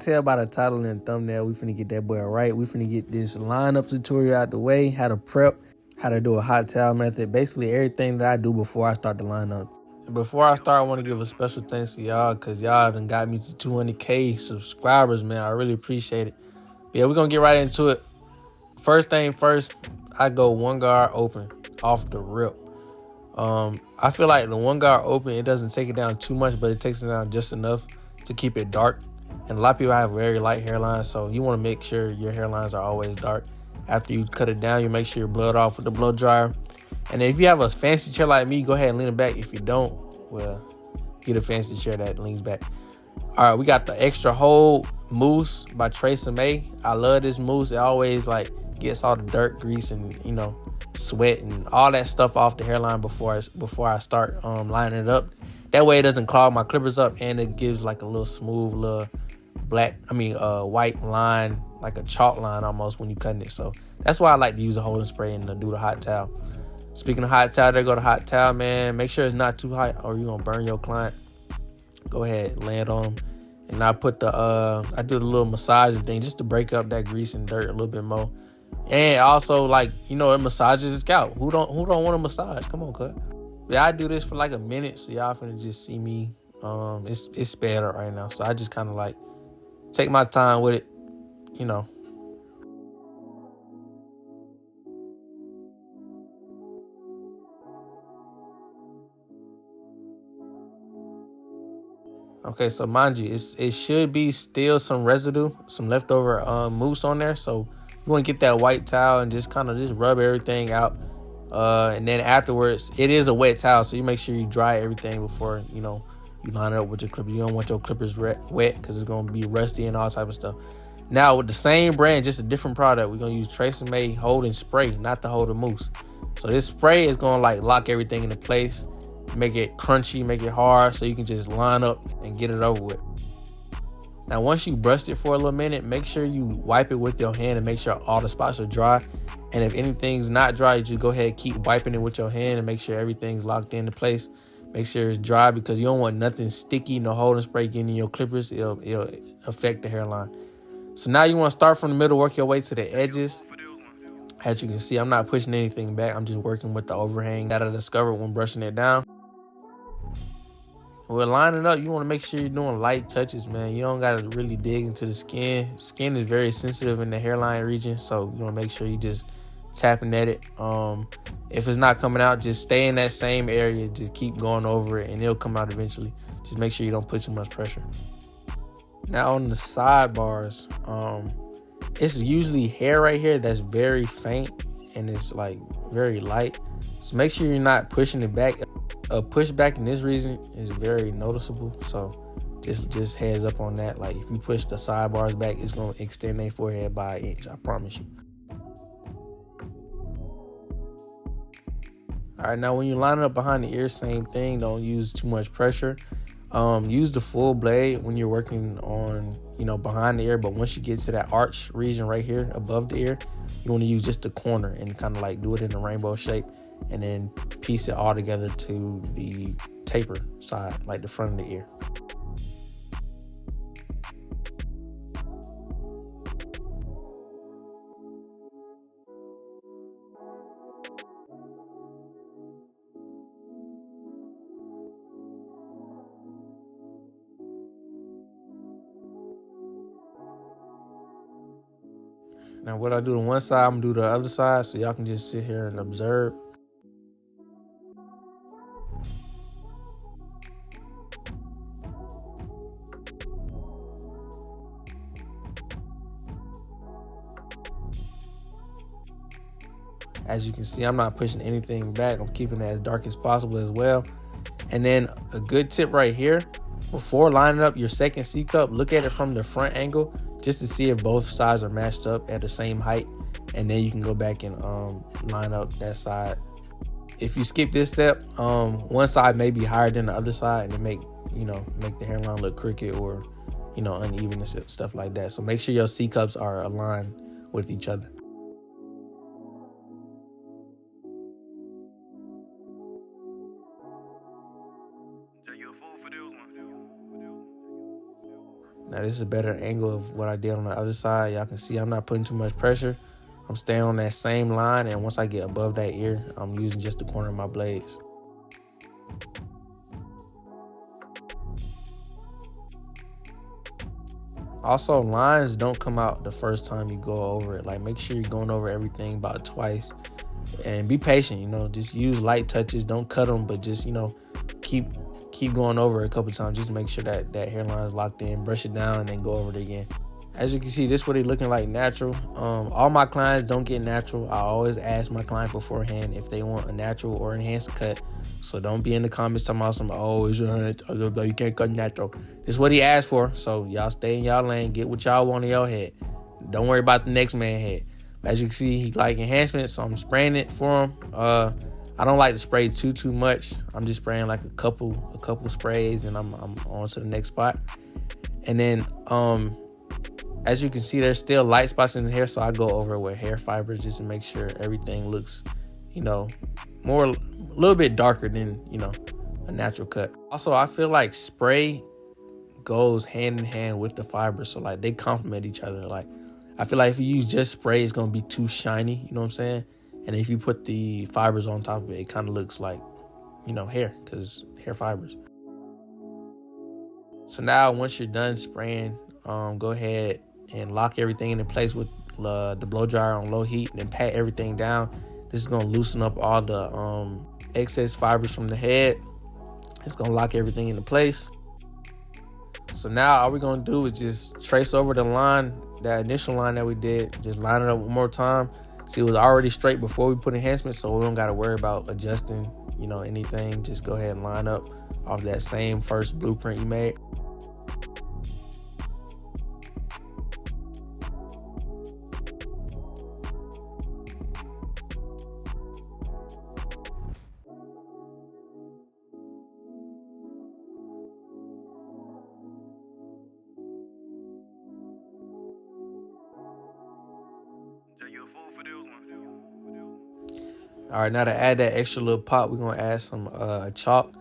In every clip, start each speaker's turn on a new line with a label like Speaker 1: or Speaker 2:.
Speaker 1: tell by the title and thumbnail, we finna get that boy right. We finna get this lineup tutorial out the way, how to prep, how to do a hot towel method, basically everything that I do before I start the lineup. Before I start, I want to give a special thanks to y'all because y'all done got me to 200K subscribers, man. I really appreciate it. But yeah, we're going to get right into it. First thing first, I go one guard open off the rip. I feel like the one guard open, it doesn't take it down too much, but it takes it down just enough to keep it dark. And a lot of people have very light hairlines, so you want to make sure your hairlines are always dark. After you cut it down, you make sure you blow it off with the blow dryer. And if you have a fancy chair like me, go ahead and lean it back. If you don't, well, get a fancy chair that leans back. All right, we got the Extra Hold Mousse by Tae.cuttinup. I love this mousse. It always like gets all the dirt, grease, and sweat and all that stuff off the hairline before I start lining it up. That way it doesn't clog my clippers up, and it gives like a little smooth little white line, like a chalk line almost when you're cutting it. So that's why I like to use a holding spray and to do the hot towel. Speaking of hot towel, there go the hot towel, man. Make sure it's not too hot or you're gonna burn your client. Go ahead, lay it on them. And I put I do the little massaging thing just to break up that grease and dirt a little bit more. And also, it massages the scalp. Who don't want a massage? Come on, cut. Yeah, I do this for like a minute, so y'all finna just see me. It's sped up right now, so I just kind of like take my time with it, Okay, so mind you, it should be still some residue, some leftover mousse on there. So you want to get that white towel and just kind of just rub everything out. And then afterwards, it is a wet towel, so you make sure you dry everything before you line it up with your clippers. You don't want your clippers wet because it's gonna be rusty and all type of stuff. Now with the same brand, just a different product, we're gonna use Tae.cuttinup Hold and Spray, not the Hold and Mousse. So this spray is gonna like lock everything into place, make it crunchy, make it hard, so you can just line up and get it over with. Now once you brushed it for a little minute, make sure you wipe it with your hand and make sure all the spots are dry. And if anything's not dry, you just go ahead and keep wiping it with your hand and make sure everything's locked into place. Make sure it's dry because you don't want nothing sticky, no holding spray getting in your clippers. It'll affect the hairline. So now you want to start from the middle, work your way to the edges. As you can see, I'm not pushing anything back. I'm just working with the overhang that I discovered when brushing it down. When lining up, you want to make sure you're doing light touches, man. You don't got to really dig into the skin. Skin is very sensitive in the hairline region, so you want to make sure you just tapping at it. If it's not coming out, just stay in that same area. Just keep going over it, and it'll come out eventually. Just make sure you don't put too much pressure. Now on the sidebars, it's usually hair right here that's very faint, and it's like very light. So make sure you're not pushing it back. A pushback in this region is very noticeable, so just heads up on that. Like if you push the sidebars back, it's gonna extend their forehead by an inch, I promise you. All right, now when you line it up behind the ear, same thing. Don't use too much pressure. Use the full blade when you're working on, behind the ear. But once you get to that arch region right here above the ear, you want to use just the corner and kind of like do it in a rainbow shape, and then piece it all together to the taper side, like the front of the ear. Now what I do on one side, I'm gonna do the other side, so y'all can just sit here and observe. As you can see, I'm not pushing anything back. I'm keeping it as dark as possible as well. And then a good tip right here, before lining up your second C cup, look at it from the front angle just to see if both sides are matched up at the same height. And then you can go back and line up that side. If you skip this step, one side may be higher than the other side, and it make the hairline look crooked or uneven and stuff like that. So make sure your C cups are aligned with each other. Now this is a better angle of what I did on the other side. Y'all can see I'm not putting too much pressure. I'm staying on that same line, and once I get above that ear, I'm using just the corner of my blades. Also, lines don't come out the first time you go over it. Like, make sure you're going over everything about twice. And be patient, you know, just use light touches. Don't cut them, but just, you know, keep going over it a couple times. Just make sure that hairline is locked in. Brush it down and then go over it again. As you can see, this is what it looking like natural. All my clients don't get natural. I always ask my client beforehand if they want a natural or enhanced cut. So don't be in the comments talking about some, oh, you can't cut natural. This is what he asked for. So y'all stay in y'all lane. Get what y'all want in your head. Don't worry about the next man's head. As you can see, he like enhancement, so I'm spraying it for him. I don't like to spray too much. I'm just spraying like a couple sprays, and I'm on to the next spot. And then as you can see, there's still light spots in the hair, so I go over it with hair fibers just to make sure everything looks, you know, a little bit darker than, you know, a natural cut. Also, I feel like spray goes hand in hand with the fibers, so like they complement each other. Like, I feel like if you use just spray, it's gonna be too shiny, you know what I'm saying? And if you put the fibers on top of it, it kind of looks like, you know, hair, because hair fibers. So now once you're done spraying, go ahead and lock everything into place with the blow dryer on low heat, and then pat everything down. This is gonna loosen up all the excess fibers from the head. It's gonna lock everything into place. So now all we're gonna do is just trace over the line, that initial line that we did, just line it up one more time. See, it was already straight before we put enhancement, so we don't gotta worry about adjusting, you know, anything. Just go ahead and line up off that same first blueprint you made. All right, now to add that extra little pop, we're gonna add some chalk.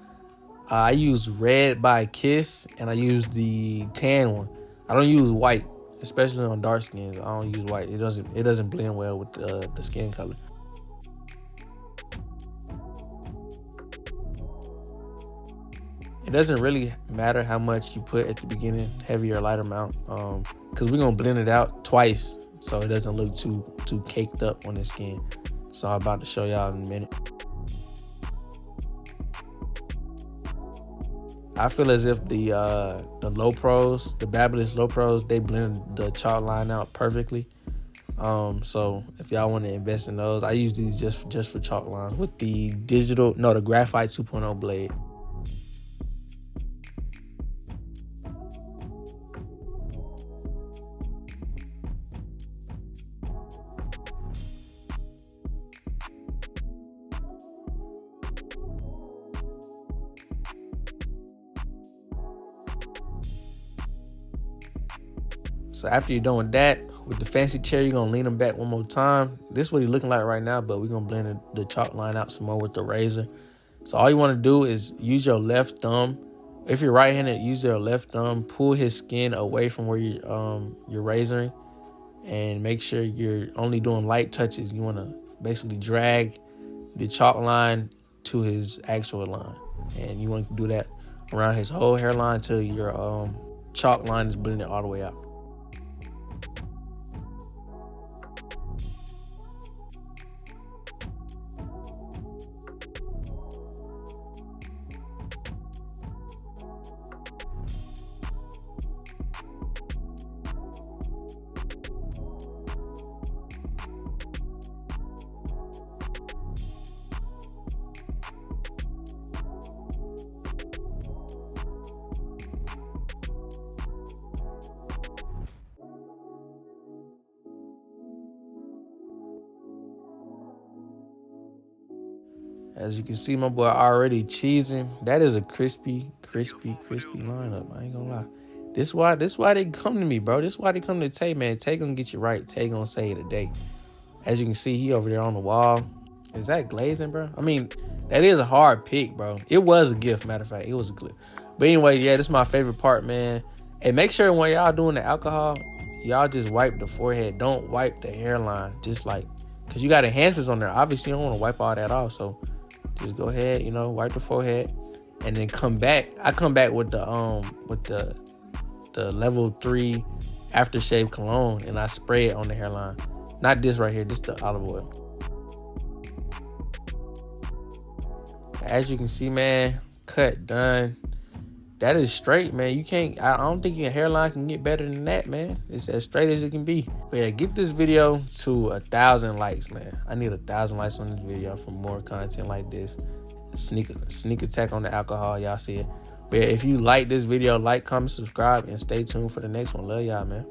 Speaker 1: I use red by Kiss, and I use the tan one. I don't use white, especially on dark skins. I don't use white. It doesn't blend well with the skin color. It doesn't really matter how much you put at the beginning, heavy or light amount, because we're gonna blend it out twice, so it doesn't look too caked up on the skin. So I'm about to show y'all in a minute. I feel as if the low pros, the Babyliss low pros, they blend the chalk line out perfectly. So if y'all want to invest in those, I use these just for chalk lines with the the Graphite 2.0 blade. So after you're done with that, with the fancy chair, you're going to lean them back one more time. This is what he's looking like right now, but we're going to blend the chalk line out some more with the razor. So all you want to do is use your left thumb. If you're right-handed, use your left thumb. Pull his skin away from where you're razoring, and make sure you're only doing light touches. You want to basically drag the chalk line to his actual line. And you want to do that around his whole hairline till your chalk line is blended all the way out. As you can see, my boy already cheesing. That is a crispy lineup. I ain't gonna lie. This why they come to me, bro. This why they come to Tae, man. Tae gonna get you right. Tae gonna say it today. As you can see, he over there on the wall. Is that glazing, bro? I mean, that is a hard pick, bro. It was a gift, matter of fact. It was a gift. But anyway, yeah, this is my favorite part, man. And make sure when y'all doing the alcohol, y'all just wipe the forehead. Don't wipe the hairline. Just like, because you got enhancements on there. Obviously, you don't want to wipe all that off. So just go ahead, you know, wipe the forehead. And then come back. I come back with the level 3 aftershave cologne. And I spray it on the hairline. Not this right here. Just the olive oil. As you can see, man, cut done. That is straight, man. You can't, I don't think your hairline can get better than that, man. It's as straight as it can be. But yeah, get this video to 1,000 likes, man. I need 1,000 likes on this video for more content like this. Sneak attack on the alcohol, y'all see it. But yeah, if you like this video, like, comment, subscribe, and stay tuned for the next one. Love y'all, man.